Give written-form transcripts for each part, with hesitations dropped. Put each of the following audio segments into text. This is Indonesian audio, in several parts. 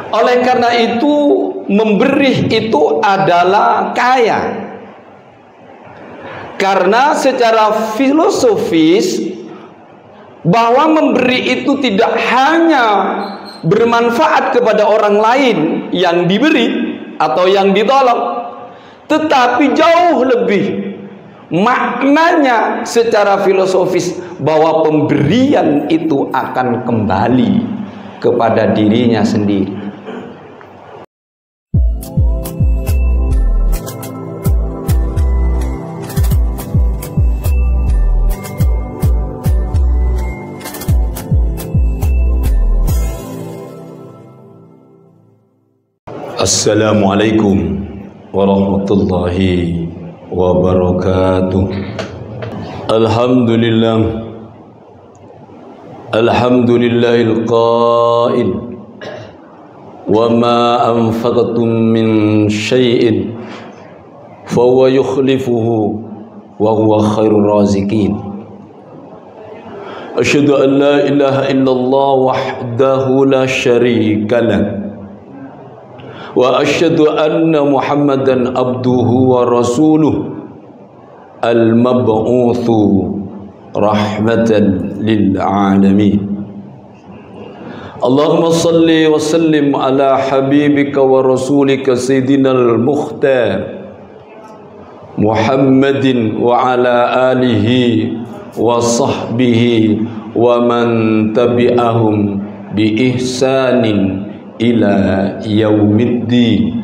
Oleh karena itu, memberi itu adalah kaya. Karena secara filosofis, bahwa memberi itu tidak hanya bermanfaat kepada orang lain yang diberi atau yang ditolong, tetapi jauh lebih maknanya secara filosofis bahwa pemberian itu akan kembali kepada dirinya sendiri. Assalamualaikum warahmatullahi wabarakatuh. Alhamdulillahil qail wa ma anfaqtum min syai'in fa huwa yukhlifuhu wa huwa khairur raziqin. Asyhadu an la ilaha illallah wahdahu la syarika lah wa asyhadu anna Muhammadan abduhu wa rasuluh al-mab'utsu rahmatan lil alamin. Allahumma salli wa sallim ala habibika wa rasulika sayyidinal mukhtar Muhammadin wa ala alihi wa sahbihi wa man tabi'ahum bi ihsanin ila yaumiddin.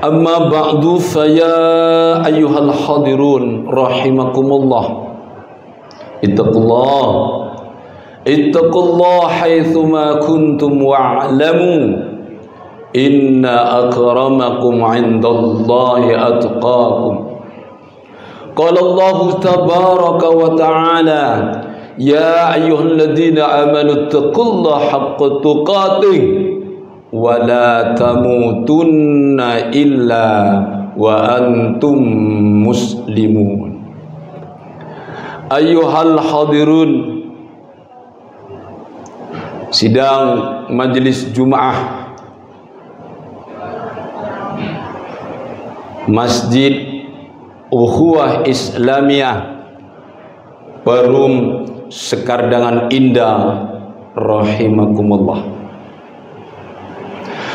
Amma ba'du, faya ayyuhal hadirun rahimakumullah, ittaqullah haitsuma kuntum wa'lamu inna akramakum 'indallahi atqakum. Qala Allah tabaraka wa ta'ala, ya ayyuhalladzina amanu taqullaha haqqa tuqatih wa la tamutunna illa wa antum muslimun. Ayyuhal hadirun, sidang majelis Jumaah Masjid Ukhuwah Islamiyah Perum Sekardangan Indah rahimakumullah.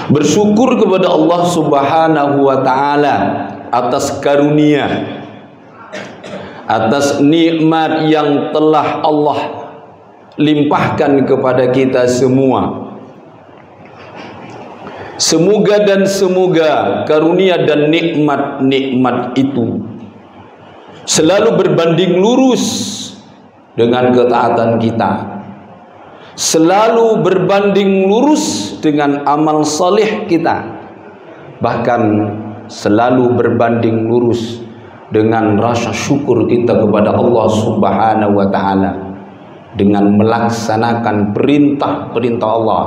Bersyukur kepada Allah Subhanahu wa taala atas karunia, atas nikmat yang telah Allah limpahkan kepada kita semua. Semoga dan semoga karunia dan nikmat-nikmat itu selalu berbanding lurus dengan ketaatan kita, selalu berbanding lurus dengan amal saleh kita, bahkan selalu berbanding lurus dengan rasa syukur kita kepada Allah Subhanahu wa taala dengan melaksanakan perintah-perintah Allah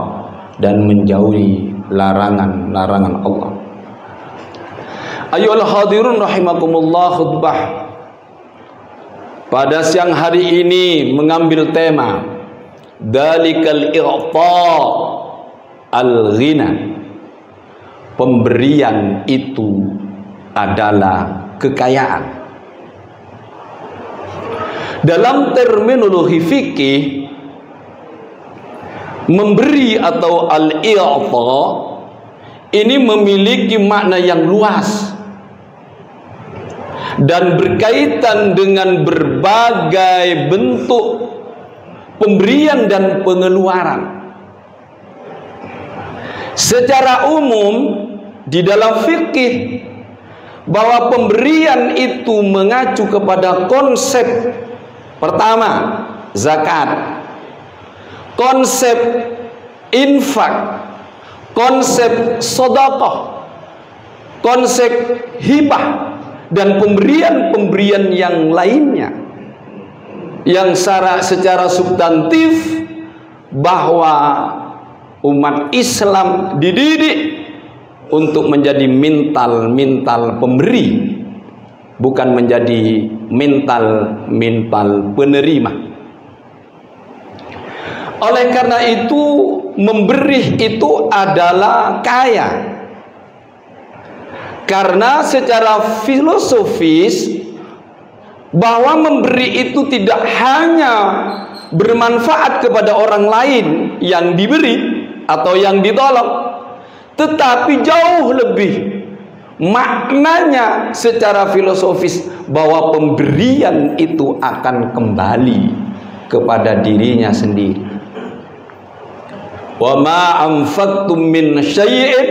dan menjauhi larangan-larangan Allah. Ayyuhal hadirun rahimakumullah, khutbah pada siang hari ini mengambil tema Dalikal i'ta al-ghina. Pemberian itu adalah kekayaan. Dalam terminologi fikih, memberi atau al-i'ta ini memiliki makna yang luas dan berkaitan dengan berbagai bentuk pemberian dan pengeluaran. Secara umum di dalam fikih, bahwa pemberian itu mengacu kepada konsep pertama, zakat, konsep infak, konsep sedekah, konsep hibah, dan pemberian-pemberian yang lainnya, yang secara substantif bahwa umat Islam dididik untuk menjadi mintal pemberi, bukan menjadi mintal penerima. Oleh karena itu, memberi itu adalah kaya. Karena secara filosofis, bahwa memberi itu tidak hanya bermanfaat kepada orang lain yang diberi atau yang ditolong, tetapi jauh lebih maknanya secara filosofis bahwa pemberian itu akan kembali kepada dirinya sendiri. Wa ma anfaqtum min syai'in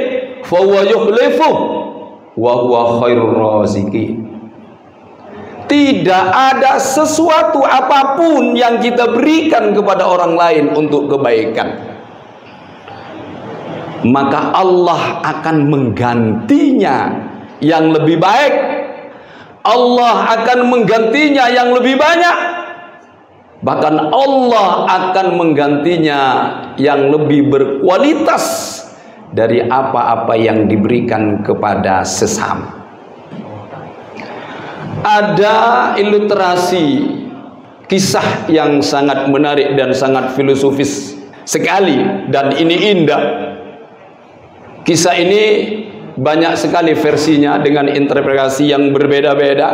fa huwa yukhlifuh wa huwa khairur raziqin. Tidak ada sesuatu apapun yang kita berikan kepada orang lain untuk kebaikan, maka Allah akan menggantinya yang lebih baik. Allah akan menggantinya yang lebih banyak. Bahkan Allah akan menggantinya yang lebih berkualitas dari apa-apa yang diberikan kepada sesama. Ada ilustrasi kisah yang sangat menarik dan sangat filosofis sekali, dan ini indah. Kisah ini banyak sekali versinya dengan interpretasi yang berbeda-beda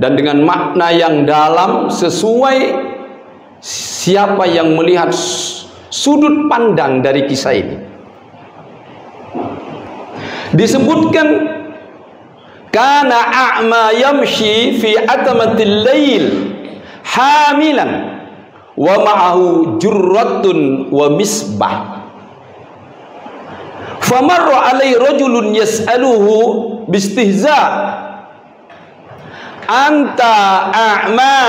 dan dengan makna yang dalam sesuai siapa yang melihat sudut pandang dari kisah ini. Disebutkan, kana a'ma yamshi fi atamatil lail hamilan wa ma'ahu jurratun wa misbah. Famarra alaihi rajulun yas'aluhu bistihza, anta a'ma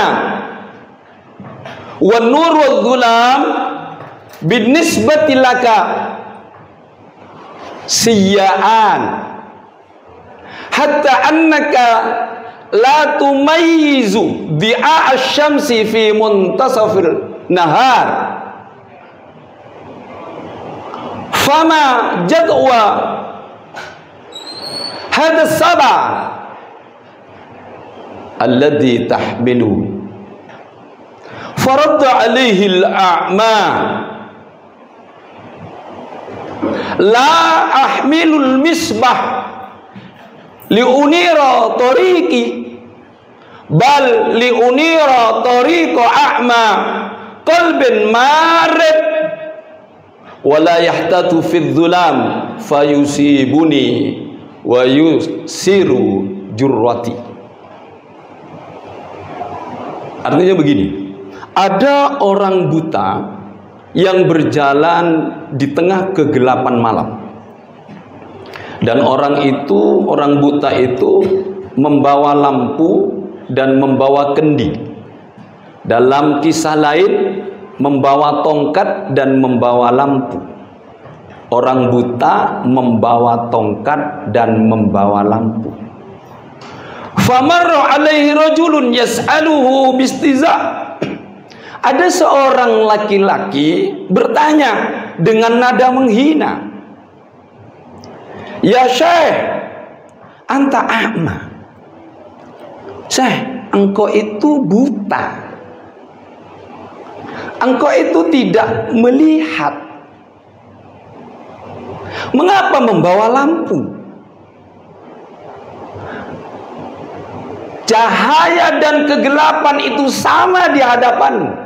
wa nur wa dhulam binisbati laka siya'an hatta annaka la tumayyizu di'a asy-syamsi fi muntasafil nahar. Fama jadwa hadha sab'a alladhi tahmilu. Faradda alaihi al-a'ma, la ahmilul misbah liunira tariqi bal liunira tariqa a'ma qalbin marid wala yahtatu fid dhulam fayusibuni wa yusiru jurrati. Artinya begini, ada orang buta yang berjalan di tengah kegelapan malam. Dan orang buta itu membawa lampu dan membawa kendi. Dalam kisah lain, membawa tongkat dan membawa lampu. Orang buta membawa tongkat dan membawa lampu. Famarra alaihi rajulun yas'aluhu bistiza. Ada seorang laki-laki bertanya dengan nada menghina, ya Syekh, anta a'ma. Syekh, engkau itu buta. Engkau itu tidak melihat. Mengapa membawa lampu? Cahaya dan kegelapan itu sama di hadapanmu.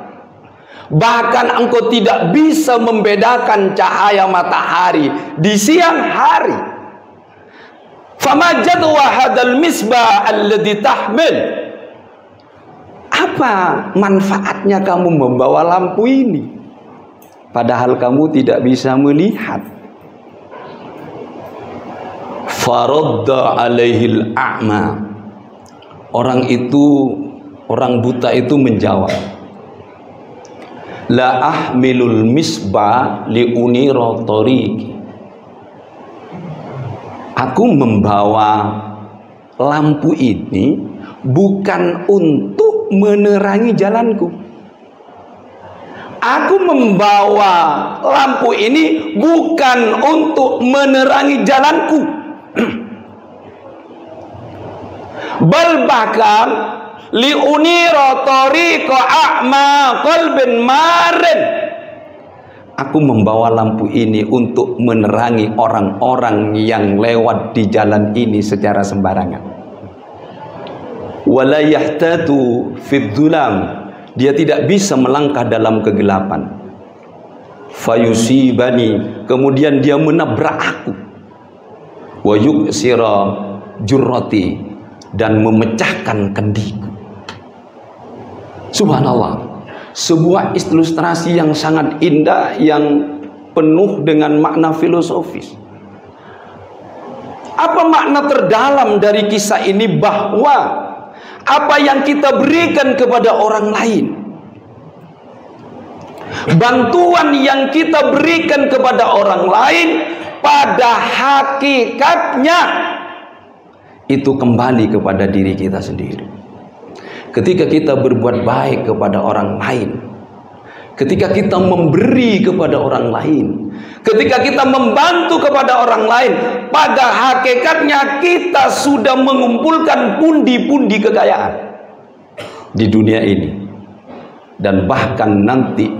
Bahkan engkau tidak bisa membedakan cahaya matahari di siang hari. Fama jadwa hadzal misbah alladhi tahmil. Apa manfaatnya kamu membawa lampu ini padahal kamu tidak bisa melihat? Faradda alaihil a'ma. Orang buta itu menjawab, la ahmilul misbah liunira tariqi. Aku membawa lampu ini bukan untuk menerangi jalanku. Aku membawa lampu ini bukan untuk menerangi jalanku. Bal bahkan liunira tariqa a'ma qalbin marin. aku membawa lampu ini untuk menerangi orang-orang yang lewat di jalan ini secara sembarangan. Wala yahtatu fid dhulam, dia tidak bisa melangkah dalam kegelapan. Fayusibani, kemudian dia menabrak aku. Wa yuksira jurrati, dan memecahkan kendiku. Subhanallah, sebuah ilustrasi yang sangat indah, yang penuh dengan makna filosofis. Apa makna terdalam dari kisah ini? Bahwa apa yang kita berikan kepada orang lain, bantuan yang kita berikan kepada orang lain, pada hakikatnya itu kembali kepada diri kita sendiri. Ketika kita berbuat baik kepada orang lain, ketika kita memberi kepada orang lain, ketika kita membantu kepada orang lain, pada hakikatnya kita sudah mengumpulkan pundi-pundi kekayaan di dunia ini, dan bahkan nanti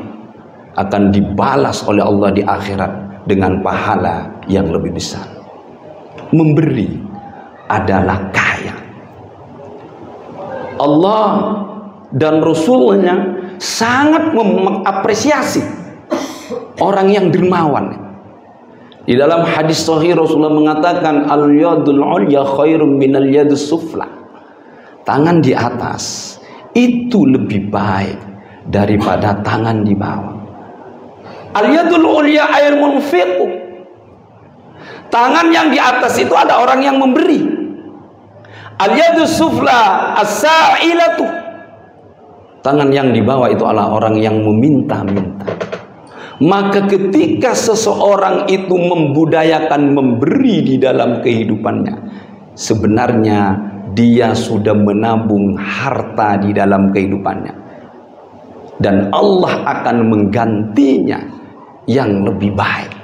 akan dibalas oleh Allah di akhirat dengan pahala yang lebih besar. Memberi adalah kaya. Allah dan Rasulnya sangat mengapresiasi orang yang dermawan. Di dalam hadis sahih Rasulullah mengatakan, al-yadul ulya khairum minal yadus sufla. Tangan di atas itu lebih baik daripada tangan di bawah. Al-yadul ulya air munfiqu. Tangan yang di atas itu ada orang yang memberi. Al-yadus sufla as-sa'ilatu. Tangan yang di bawah itu adalah orang yang meminta-minta. Maka ketika seseorang itu membudayakan memberi di dalam kehidupannya, sebenarnya dia sudah menabung harta di dalam kehidupannya, dan Allah akan menggantinya yang lebih baik.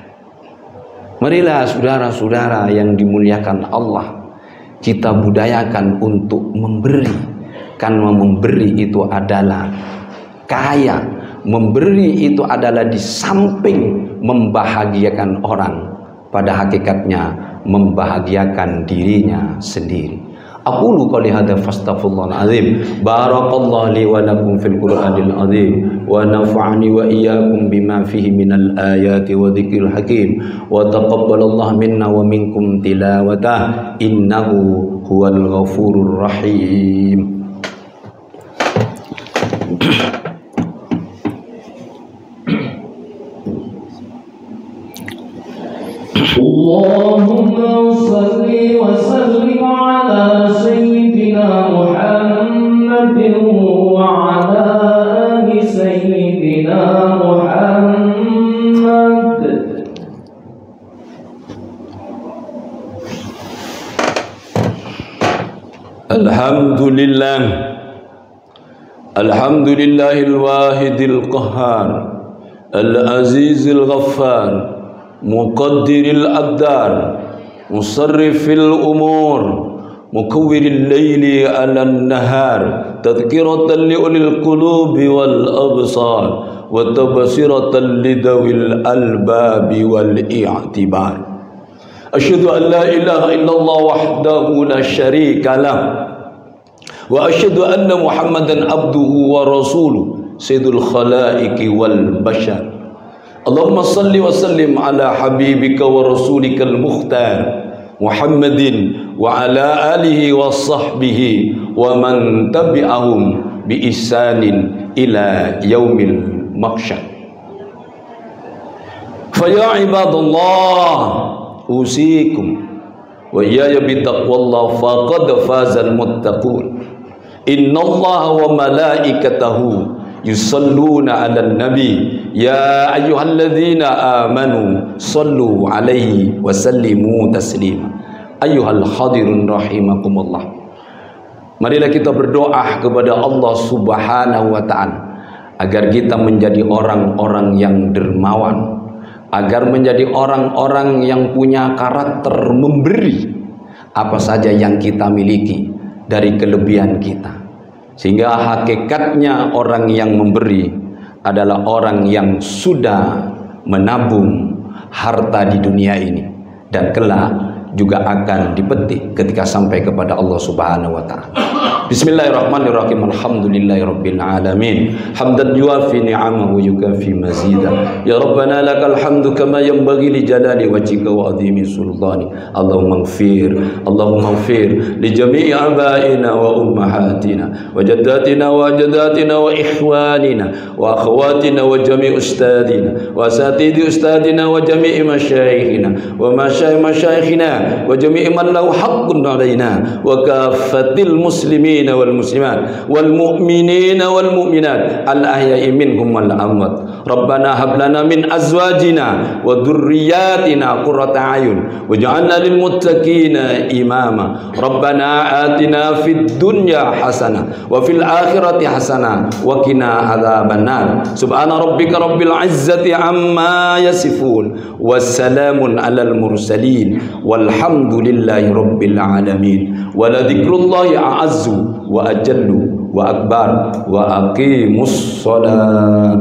Marilah saudara-saudara yang dimuliakan Allah, kita budayakan untuk memberi. Karena memberi itu adalah kaya. Memberi itu adalah di samping membahagiakan orang, pada hakikatnya membahagiakan dirinya sendiri. Aqulu qouli hadza fastaghfirullahal azim. Barakallahu li wa lakum fil Qur'anil azim wa nafa'ani wa iyyakum bima fihi minal ayati wa dzikril hakim wa taqabbalallahu minna wa minkum tilawatah innahu huwal ghafurur rahim. Allahumma salli wa sallim ala sayyidina Muhammadin wa ala ali sayyidina Muhammad. Alhamdulillah, alhamdulillahil wahidil qahhar, al-azizil ghaffar, muqaddiril aqdar, musarrifil umur, mukawwiril layli 'alan nahar, tadhkiratan li ulil qulubi wal absar, wa tabsiratan lidawil albabi wal i'tibar. Asyhadu an la ilaha illallah wahdahu la syarika lah, wa asyhadu anna Muhammadan abduhu wa rasuluh sayyidul khalaiqi wal bashar. Allahumma salli wa sallim ala habibika wa rasulikal mukhtar Muhammadin wa ala alihi wa sahbihi wa man tabi'ahum bi ihsanin ila yaumil mahsyar. Fa ya ibadallah, usikum wa iyaya bi taqwallah faqad fazal muttaqun. Innallaha wa malaikatahu yusalluna 'alan nabi ya ayyuhalladzina amanu sallu 'alaihi wa sallimu taslima. Ayyuhal hadirun rahimakumullah. Marilah kita berdoa kepada Allah Subhanahu wa taala agar kita menjadi orang-orang yang dermawan, agar menjadi orang-orang yang punya karakter memberi apa saja yang kita miliki dari kelebihan kita. Sehingga hakikatnya orang yang memberi adalah orang yang sudah menabung harta di dunia ini, dan kelak juga akan dipetik ketika sampai kepada Allah Subhanahu wa taala. Bismillahirrahmanirrahim. Alhamdulillahirabbil alamin. Hamdan yuafi ni'amahu yukafi mazida. Ya Rabbana lakal hamdu kama yanbaghi li jalali wajhika wa azimi sultani. Allahumma ighfir li jami'i abaina wa ummahatina wa jaddatina wa ajdatina wa ikhwanina wa akhawatina wa jami'i ustadina wa asatidi ustadina wa jami'i masyayikhina wa masyayikhina wa jami'i man lahu haqqun alaina wa kafatil muslimin wal muslimat wal mu'minina wal mu'minat al ahya'i minhum wal amwat. Rabbana hab lana min azwajina wa dhurriyyatina qurrata a'yun waj'alna lil muttaqina imama. Rabbana atina fid dunya hasanah wa fil akhirati hasanah wa qina adzabannar. Subhana rabbika rabbil izzati amma yasifun wassalamun alal mursalin walhamdulillahi rabbil alamin. Wa la dzikrullahi a'azzu wa ajallu wa akbar wa aqimus shalah.